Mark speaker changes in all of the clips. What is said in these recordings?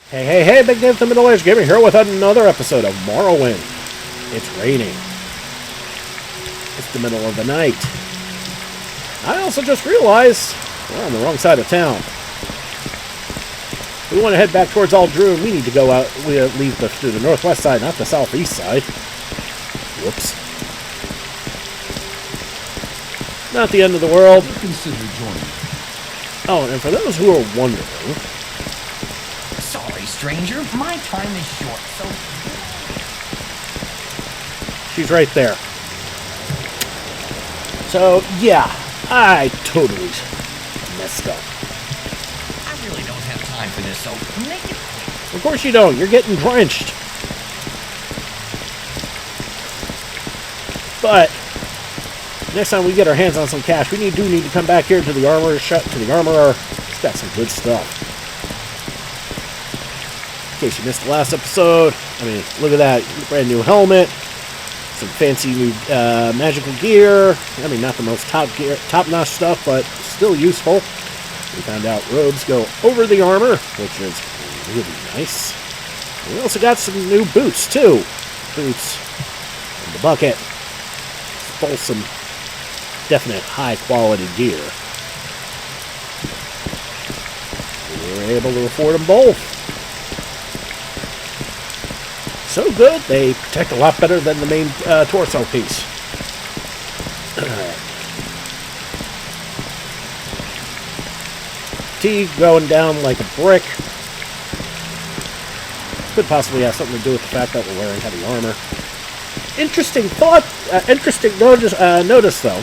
Speaker 1: Hey, Big Dave the Middle-Aged Gamer here with another episode of Morrowind. It's raining. It's the middle of the night. I also just realized we're on the wrong side of town. If we want to head back towards Ald'Ruhn, we need to go out, leave through the northwest side, not the southeast side. Whoops. Not the end of the world.
Speaker 2: Consider joining.
Speaker 1: Oh, and for those who are wondering...
Speaker 3: Sorry, stranger. My time is short, so...
Speaker 1: She's right there. So, yeah, I totally messed up.
Speaker 3: I really don't have time for this, so make it quick.
Speaker 1: Of course you don't. You're getting drenched. But next time we get our hands on some cash, we do need to come back here to the armorer. It's got some good stuff. In case you missed the last episode, I mean, look at that. Brand new helmet. Some fancy new magical gear. I mean, not the most top-notch stuff, but still useful. We found out robes go over the armor, which is really nice. And we also got some new boots, too. Boots in the bucket. Full some definite high-quality gear. We were able to afford them both. So good, they protect a lot better than the main torso piece. Fatigue going down like a brick. Could possibly have something to do with the fact that we're wearing heavy armor. Interesting thought, interesting notice though.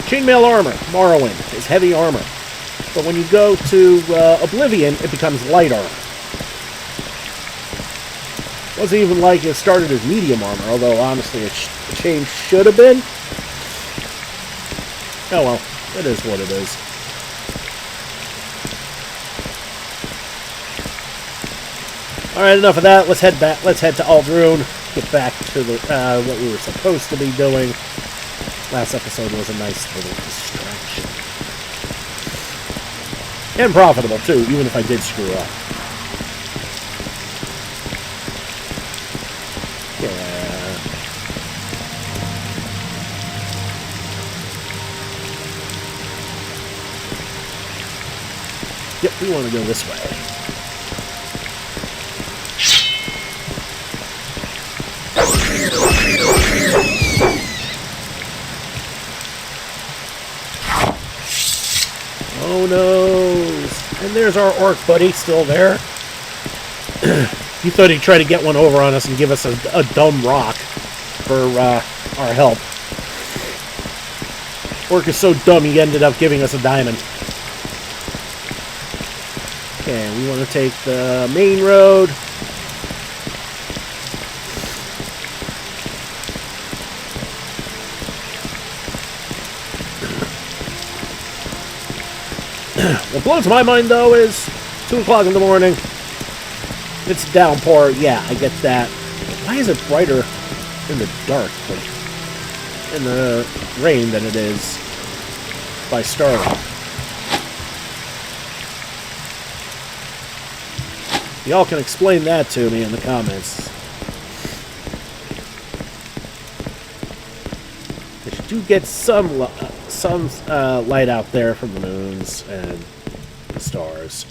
Speaker 1: Chainmail armor, Morrowind, is heavy armor. But when you go to Oblivion, it becomes light armor. Wasn't even like it started as medium armor, although honestly a change should have been. Oh well, it is what it is. Alright, enough of that. Let's head back. Let's head to Ald'Ruhn. Get back to the what we were supposed to be doing. Last episode was a nice little distraction. And profitable too, even if I did screw up. Yep, we want to go this way. Oh no! And there's our orc buddy still there. He thought he'd try to get one over on us and give us a dumb rock for our help. Orc is so dumb he ended up giving us a diamond. Okay, we want to take the main road. What blows my mind, though, is 2 o'clock in the morning. It's downpour. Yeah, I get that. Why is it brighter in the dark, like in the rain, than it is by starlight? Y'all can explain that to me in the comments. But you do get some light out there from the moons and the stars.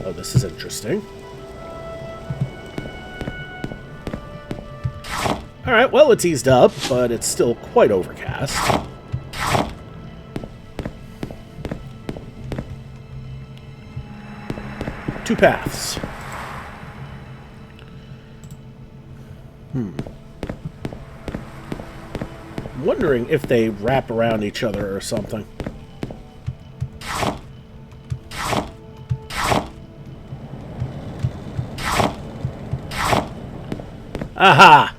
Speaker 1: Oh, this is interesting. Alright, well, it's eased up, but it's still quite overcast. 2 paths. I'm wondering if they wrap around each other or something. Aha!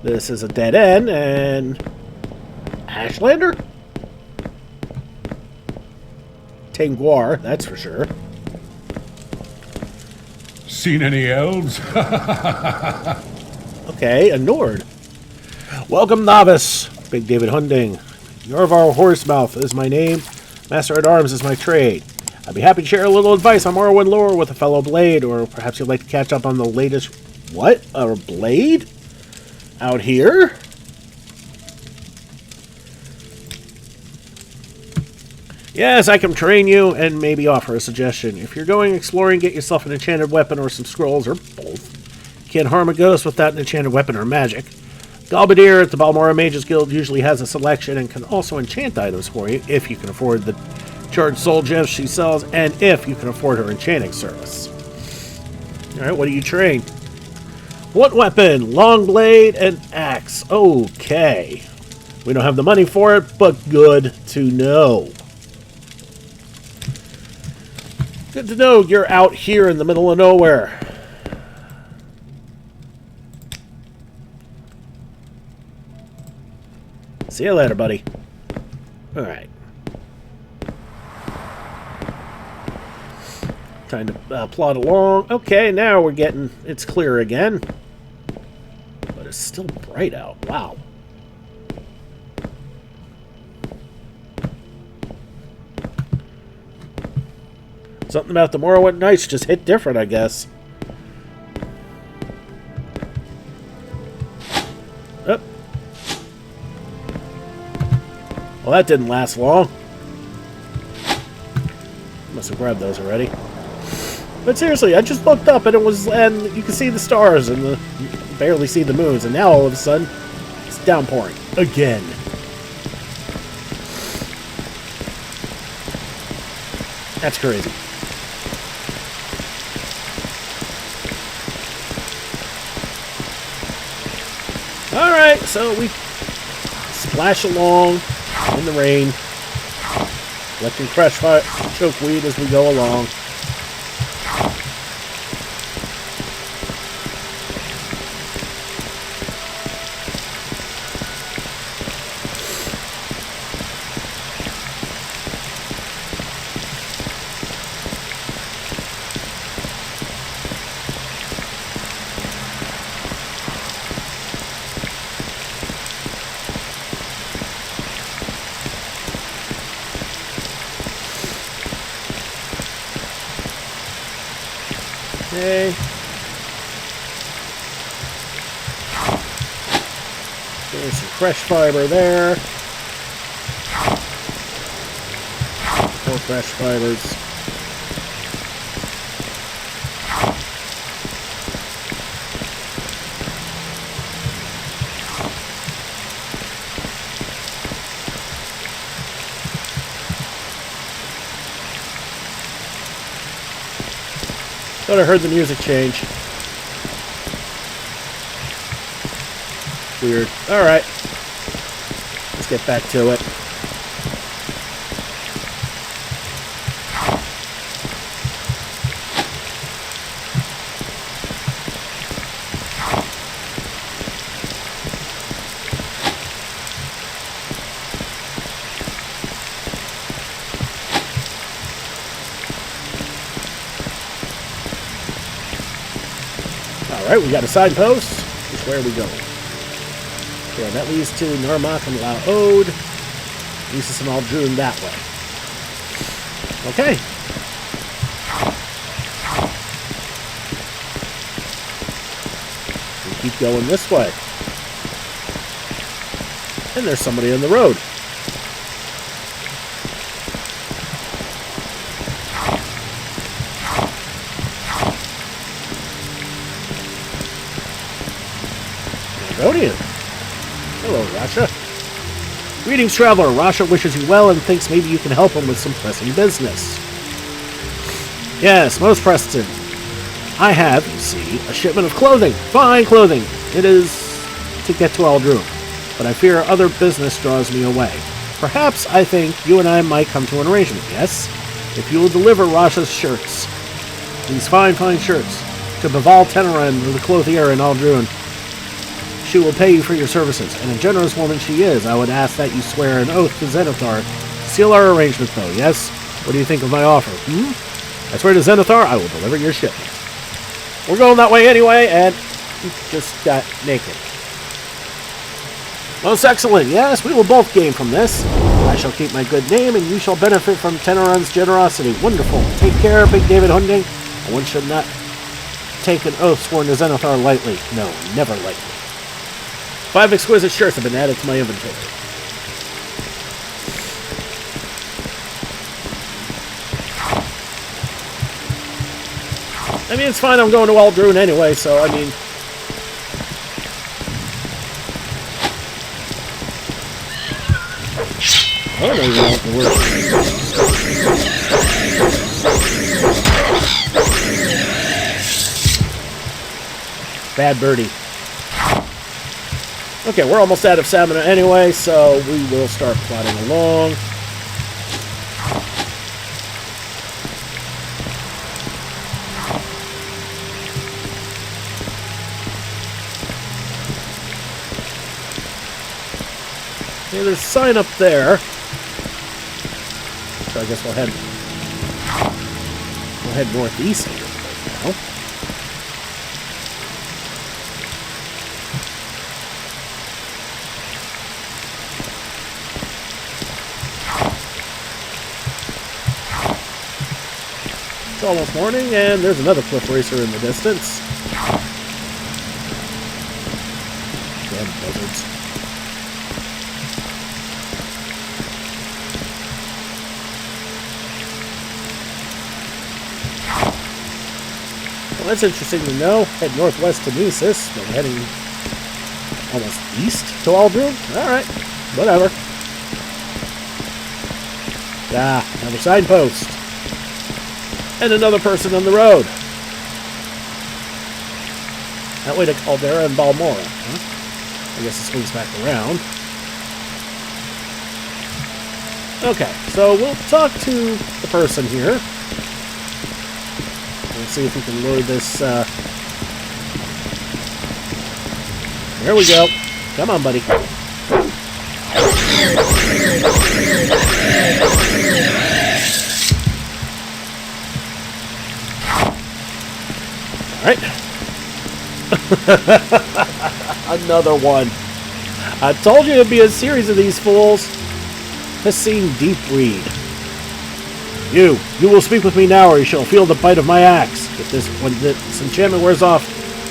Speaker 1: This is a dead end, and... Ashlander? Tenguar, that's for sure.
Speaker 2: Seen any elves?
Speaker 1: Okay, a Nord. Welcome, novice. Big David Hunding. Yorvar Horsemouth is my name. Master at Arms is my trade. I'd be happy to share a little advice on Morrowind lore with a fellow blade, or perhaps you'd like to catch up on the latest... What? A blade? Out here? Yes, I can train you and maybe offer a suggestion. If you're going exploring, get yourself an enchanted weapon or some scrolls, or both. Can't harm a ghost without an enchanted weapon or magic. Galbadir at the Balmora Mages Guild usually has a selection and can also enchant items for you if you can afford the charged soul gems she sells and if you can afford her enchanting service. Alright, what do you train? What weapon? Long blade and axe. Okay. We don't have the money for it, but good to know. Good to know you're out here in the middle of nowhere. See you later, buddy. Alright. Trying to plod along. Okay, now we're getting... It's clear again. But it's still bright out. Wow. Something about the Morrowind nights just hit different, I guess. Oh. Well, that didn't last long. Must have grabbed those already. But seriously, I just looked up and and you can see the stars and you barely see the moons, and now all of a sudden it's downpouring again. That's crazy. Alright, so we splash along in the rain, collecting fresh chokeweed as we go along. Okay. There's some fresh fiber there. More fresh fibers. Thought I heard the music change. Weird. Alright. Let's get back to it. Alright, we got a signpost. Which way are we going? Yeah, that leads to Narmak and Laod. Leads us in Ald'Ruhn that way. Okay. We keep going this way. And there's somebody on the road. Hello, Rasha. Greetings, traveler. Rasha wishes you well and thinks maybe you can help him with some pressing business. Yes, most pressing. I have, you see, a shipment of clothing. Fine clothing. It is to get to Ald'Ruhn, but I fear other business draws me away. Perhaps I think you and I might come to an arrangement, yes? If you will deliver Rasha's shirts, these fine shirts, to Baval Teneran, the clothier in Ald'Ruhn, she will pay you for your services, and a generous woman she is. I would ask that you swear an oath to Zenithar. Seal our arrangement, though, yes? What do you think of my offer? I swear to Zenithar, I will deliver your shipment. We're going that way anyway, and we just got naked. Most excellent. Yes, we will both gain from this. I shall keep my good name, and you shall benefit from Tenorun's generosity. Wonderful. Take care, Big David Hunding. One should not take an oath sworn to Zenithar lightly. No, never lightly. 5 exquisite shirts have been added to my inventory. I mean, it's fine. I'm going to Ald'Ruhn anyway, so, I mean... I don't even know what the word is. Bad birdie. Okay, we're almost out of stamina anyway, so we will start plodding along. Okay, there's a sign up there. So I guess we'll head northeast here right now. It's almost morning, and there's another cliff racer in the distance. Damn buzzards. Well, that's interesting to know. Head northwest to Nesis, but heading almost east to Ald'Ruhn? Alright, whatever. Ah, another signpost. And another person on the road. That way to Caldera and Balmora, huh? I guess it swings back around. Okay, so we'll talk to the person here. We'll see if we can lure this, There we go. Come on, buddy. Alright. Another one. I told you it'd be a series of these fools. Hissing Deep Reed. You will speak with me now, or you shall feel the bite of my axe. When this enchantment wears off,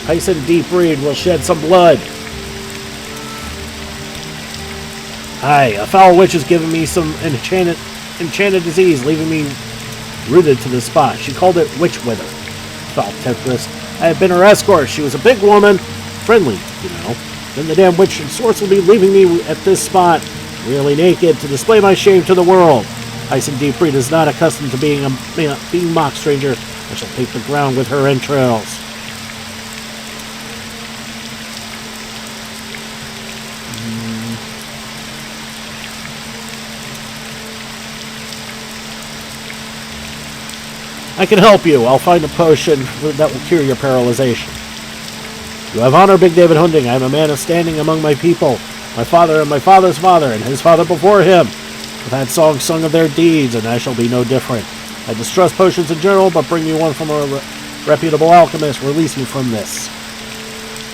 Speaker 1: Hissing Deep Reed will shed some blood. Aye, a foul witch has given me some enchanted disease, leaving me rooted to the spot. She called it Witch Wither. Foul temptress. I have been her escort. She was a big woman. Friendly, you know. Then the damn witch and sorts will be leaving me at this spot, really naked, to display my shame to the world. Hissing Deep Reed is not accustomed to being mocked, stranger. I shall take the ground with her entrails. I can help you. I'll find a potion that will cure your paralyzation. You have honor, Big David Hunding. I am a man of standing among my people. My father and my father's father and his father before him have had songs sung of their deeds, and I shall be no different. I distrust potions in general, but bring me one from a reputable alchemist. Release me from this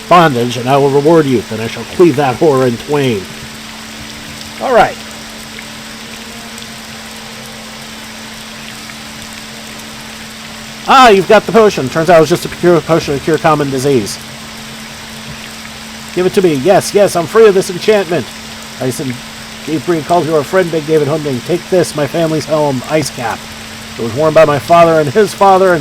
Speaker 1: bondage, and I will reward you. Then I shall cleave that whore in twain. All right. Ah, you've got the potion. Turns out it was just a pure potion to cure common disease. Give it to me. Yes, I'm free of this enchantment. Hissing Deep Reed calls you our friend, Big David Hunding. Take this, my family's helm, Ice Cap. It was worn by my father and his father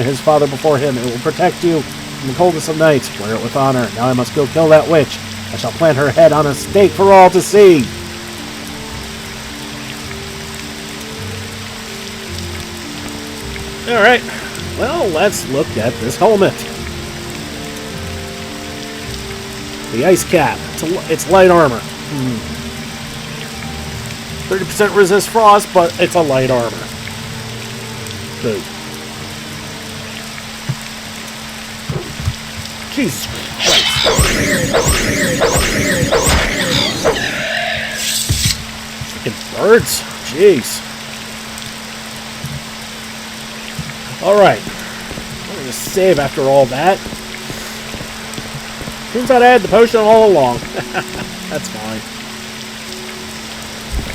Speaker 1: before him. It will protect you from the coldest of nights. Wear it with honor. Now I must go kill that witch. I shall plant her head on a stake for all to see. Alright. Well, let's look at this helmet. The Ice Cap. It's light armor. 30% resist frost, but it's a light armor. Good. Jesus Christ. Freaking birds. Jeez. Alright. I'm going to save after all that. Turns out I had the potion all along. That's fine.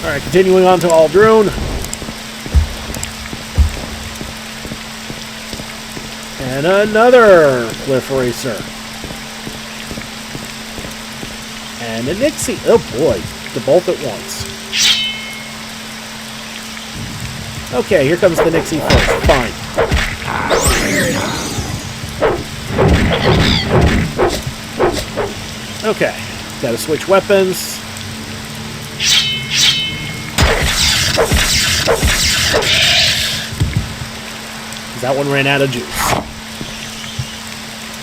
Speaker 1: Alright, continuing on to Ald'Ruhn. And another Cliff Racer. And a Nixie. Oh boy, the both at once. Okay, here comes the Nixie first. Fine. Okay, gotta switch weapons. That one ran out of juice.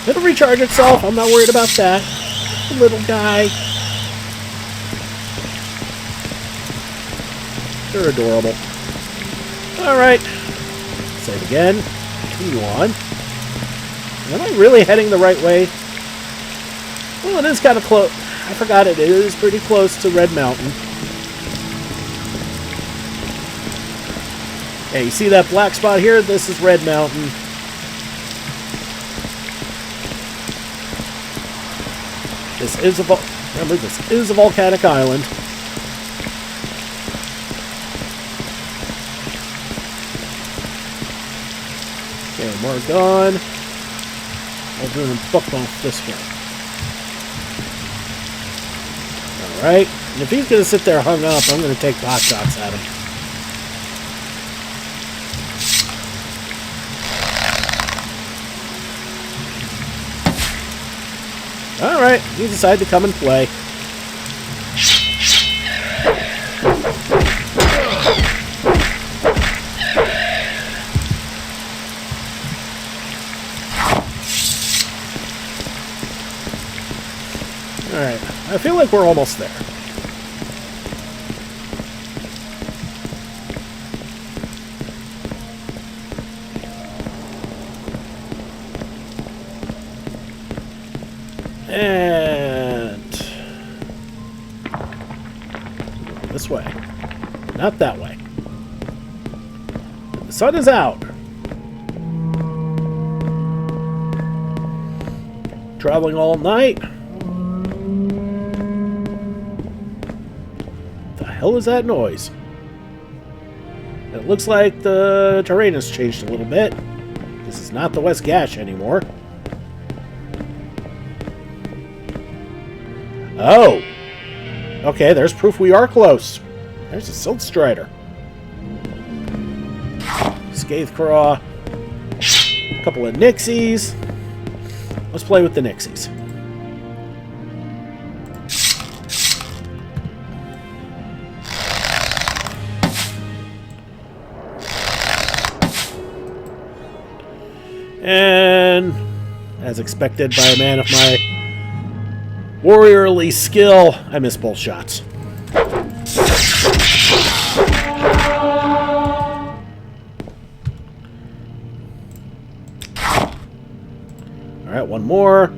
Speaker 1: It'll recharge itself. I'm not worried about that. The little guy. They're adorable. Alright. Save again. Continue on. Am I really heading the right way? Well, it is kind of close. I forgot it is pretty close to Red Mountain. Hey, you see that black spot here? This is Red Mountain. This is a remember, this is a volcanic island. Okay, more gone. I'll do a book off this way. Alright. And if he's going to sit there hung up, I'm going to take pot shots at him. Alright, you decide to come and play. Alright, I feel like we're almost there. And this way. Not that way. The sun is out. Traveling all night. The hell is that noise? It looks like the terrain has changed a little bit. This is not the West Gash anymore. Oh! Okay, there's proof we are close. There's a Silt Strider. Scathecraw. A couple of Nixies. Let's play with the Nixies. And, as expected by a man of my warriorly skill, I missed both shots. Alright, one more.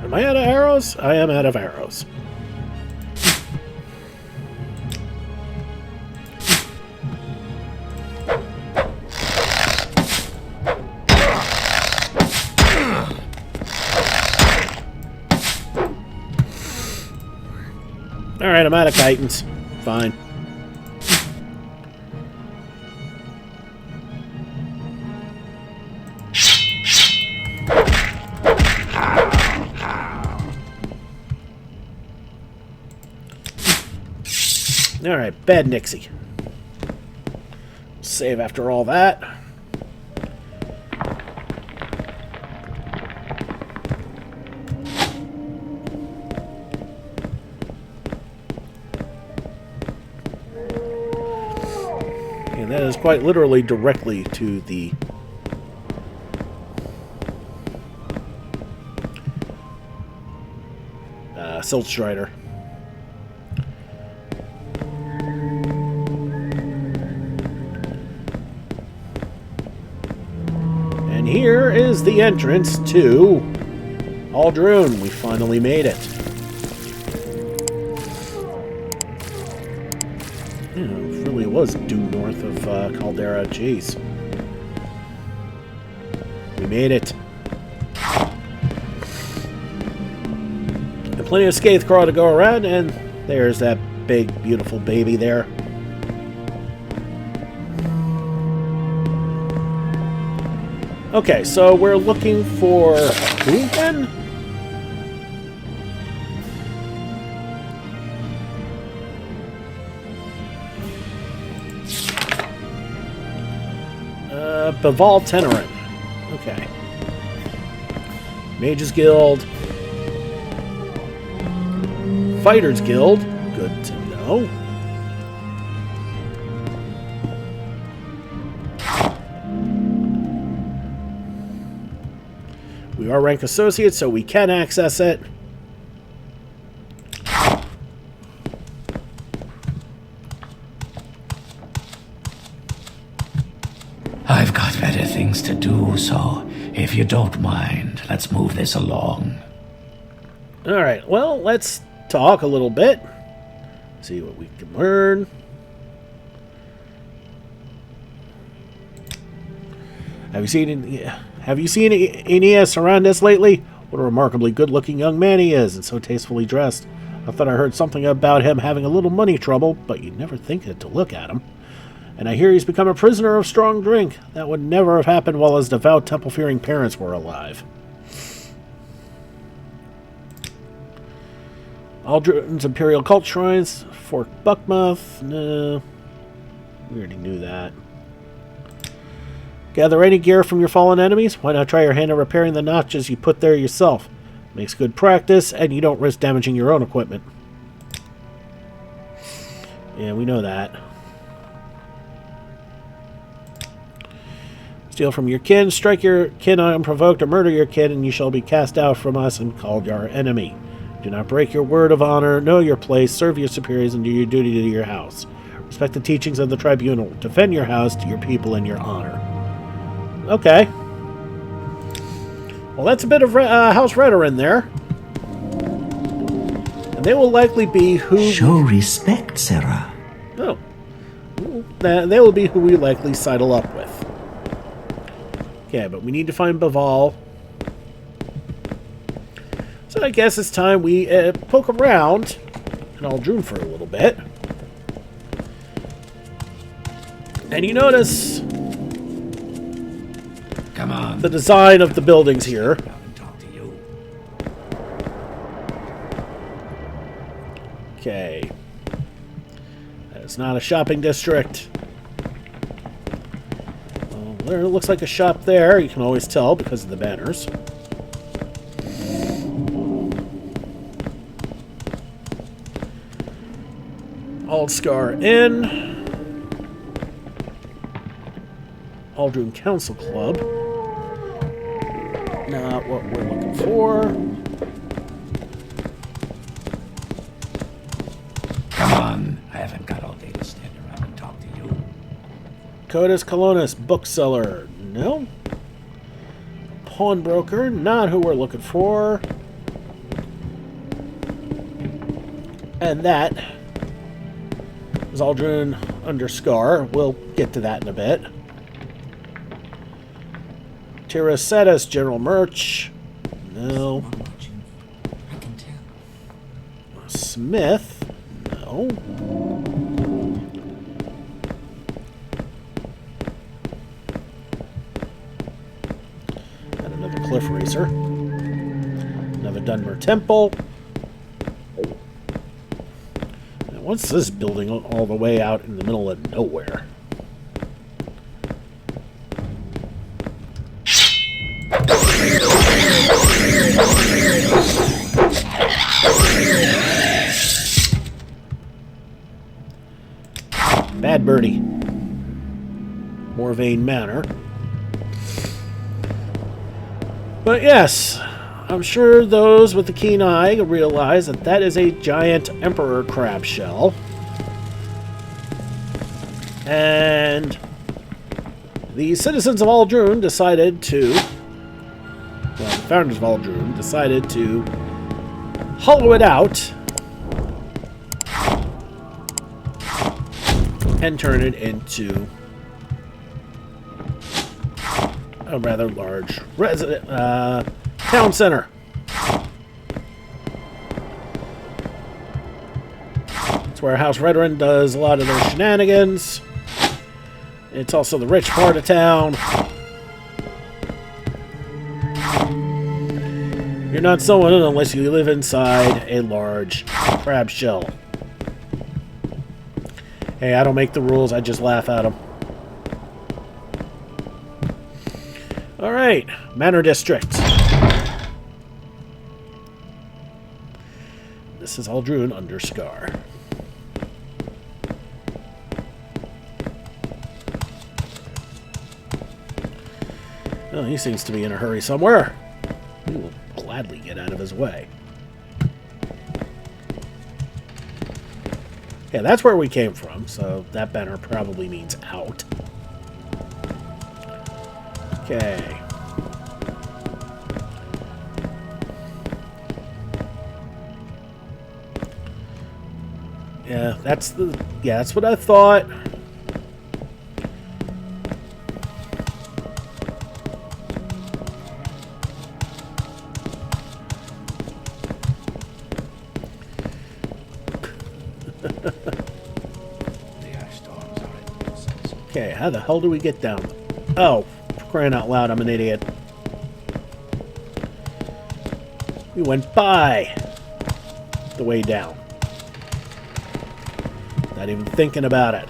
Speaker 1: Am I out of arrows? I am out of arrows. Alright, I'm out of chitons. Fine. Alright, bad Nixie. Save after all that. And that is quite literally directly to the Silt Strider. And here is the entrance to Ald'Ruhn, we finally made it. Yeah, it really was due north of Caldera. Jeez. We made it. And plenty of Scathecraw to go around, and there's that big, beautiful baby there. Okay, so we're looking for who again? Baval Tenorant. Okay. Mages Guild. Fighters Guild. Good to know. We are rank associates, so we can access it.
Speaker 4: I've got better things to do, so if you don't mind, let's move this along.
Speaker 1: Alright, well, let's talk a little bit. See what we can learn. Have you seen Aeneas around us lately? What a remarkably good-looking young man he is, and so tastefully dressed. I thought I heard something about him having a little money trouble, but you'd never think it to look at him. And I hear he's become a prisoner of strong drink. That would never have happened while his devout temple-fearing parents were alive. Ald'Ruhn's Imperial Cult Shrines. Fort Buckmouth. No. We already knew that. Gather any gear from your fallen enemies. Why not try your hand at repairing the notches you put there yourself? Makes good practice, and you don't risk damaging your own equipment. Yeah, we know that. Steal from your kin, strike your kin unprovoked, or murder your kin, and you shall be cast out from us and called our enemy. Do not break your word of honor, know your place, serve your superiors, and do your duty to your house. Respect the teachings of the tribunal. Defend your house, to your people, and your honor. Okay. Well, that's a bit of House Redder in there. And they will likely be who...
Speaker 4: Show respect, Sarah.
Speaker 1: Oh. They will be who we likely sidle up with. Okay, but we need to find Baval. So I guess it's time we poke around in Ald'Ruhn for a little bit. And you notice...
Speaker 4: Come on.
Speaker 1: The design of the buildings here. Okay. It's not a shopping district. Well, there looks like a shop there. You can always tell because of the banners. Aldscar Inn. Ald'Ruhn Council Club. Not what we're looking for.
Speaker 4: Come on. I haven't got all day to stand around and talk to you.
Speaker 1: Codas Colonus, bookseller. No. Pawnbroker. Not who we're looking for. And that is Ald'Ruhn Underscar. We'll get to that in a bit. Tiracetus, General Merch. No.
Speaker 4: I can tell.
Speaker 1: Smith. No. And another Cliff Racer. Another Dunmer Temple. Now, what's this building all the way out in the middle of nowhere? Bad Birdie. Morrowind Manor. But yes, I'm sure those with the keen eye realize that that is a giant emperor crab shell. And the citizens of Ald'Ruhn decided to, well, founders of Ald'Ruhn, decided to hollow it out and turn it into a rather large town center. It's where House Redrun does a lot of their shenanigans. It's also the rich part of town. You're not someone unless you live inside a large crab shell. Hey, I don't make the rules, I just laugh at them. Alright, Manor District. This is Ald'Ruhn under Scar. Well, he seems to be in a hurry somewhere. We will gladly get out of his way. Yeah, that's where we came from, so that banner probably means out. Okay. Yeah, that's what I thought. Okay, how the hell do we get down? Oh, for crying out loud, I'm an idiot. We went by the way down. Not even thinking about it.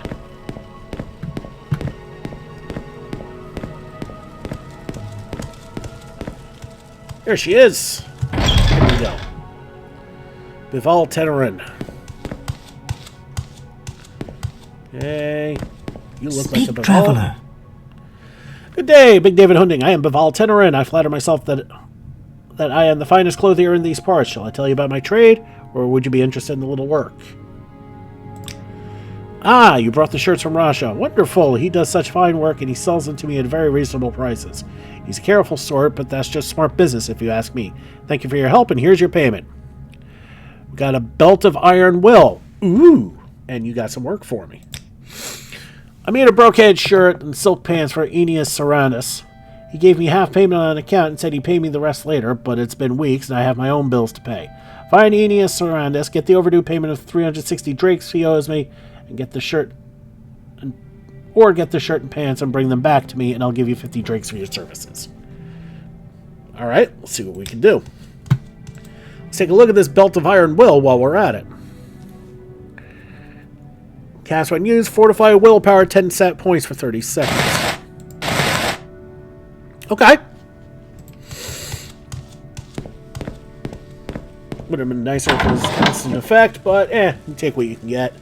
Speaker 1: There she is. Here we go. Ald'Ruhn. Hey, you look like a
Speaker 4: traveler.
Speaker 1: Good day, Big David Hunding. I am Ald'Ruhn. I flatter myself that I am the finest clothier in these parts. Shall I tell you about my trade, or would you be interested in the little work? Ah, you brought the shirts from Rasha. Wonderful. He does such fine work, and he sells them to me at very reasonable prices. He's a careful sort, but that's just smart business, if you ask me. Thank you for your help, and here's your payment. We got a belt of iron will. Ooh, and you got some work for me. I made a brocade shirt and silk pants for Aeneas Sarandus. He gave me half payment on account and said he'd pay me the rest later, but it's been weeks and I have my own bills to pay. Find Aeneas Sarandus, get the overdue payment of 360 drakes he owes me, and get the shirt and pants and bring them back to me, and I'll give you 50 drakes for your services. Alright, let's see what we can do. Let's take a look at this belt of iron will while we're at it. Cast when used, fortify willpower 10 set points for 30 seconds. Okay. Would have been nicer if it was constant effect, but you take what you can get.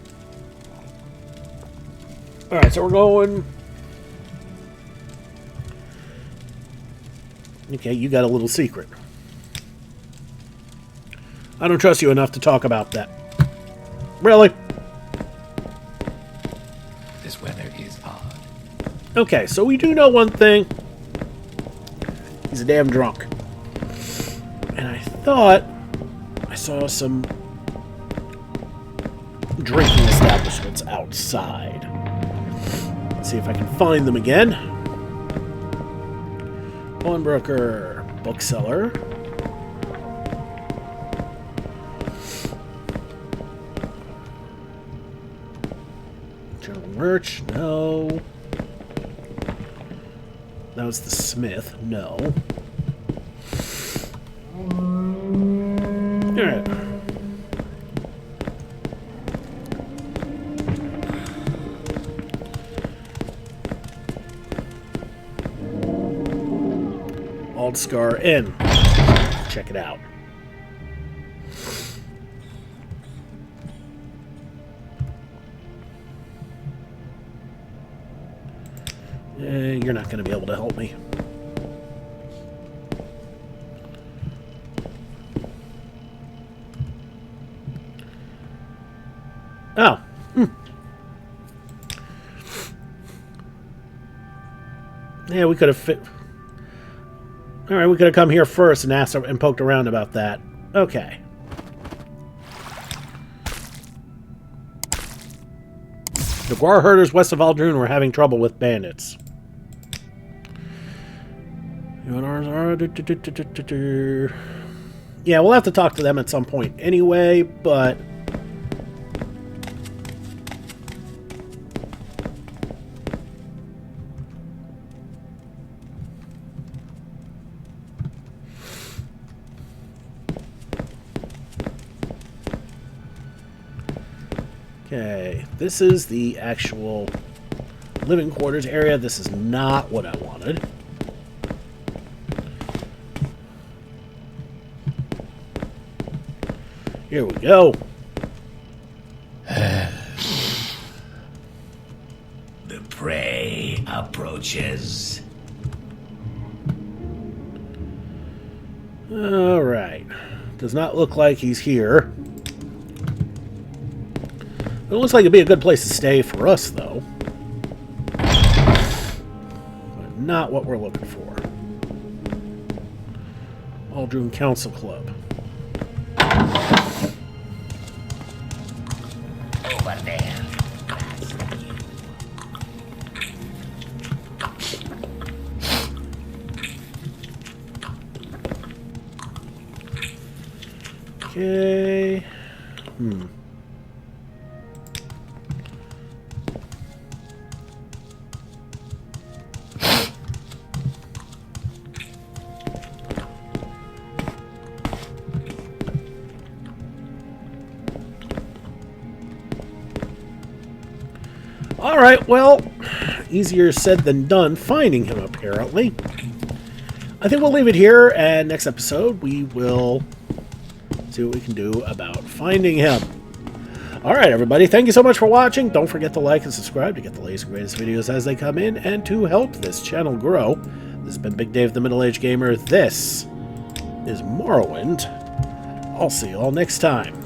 Speaker 1: Alright, so we're going... Okay, you got a little secret. I don't trust you enough to talk about that. Really?
Speaker 3: This weather is odd.
Speaker 1: Okay, so we do know one thing. He's a damn drunk. And I thought I saw some drinking establishments outside. Let's see if I can find them again. Pawnbroker, bookseller. General merch, no. That was the smith, no. Alright. Ald'Scar Inn. Check it out. You're not going to be able to help me. Oh. Yeah, we could have fit... Alright, we could have come here first and asked and poked around about that. Okay. The Guar herders west of Ald'Ruhn were having trouble with bandits. Yeah, we'll have to talk to them at some point anyway, but... Okay, this is the actual living quarters area. This is not what I wanted. Here we go.
Speaker 4: The prey approaches.
Speaker 1: All right. Does not look like he's here. It looks like it'd be a good place to stay for us, though. But not what we're looking for. Ald'Ruhn Council Club.
Speaker 3: Over there.
Speaker 1: Okay. Alright, well, easier said than done finding him, apparently. I think we'll leave it here, and next episode we will see what we can do about finding him. Alright, everybody, thank you so much for watching. Don't forget to like and subscribe to get the latest and greatest videos as they come in, and to help this channel grow. This has been Big Dave, the Middle-Aged Gamer. This is Morrowind. I'll see you all next time.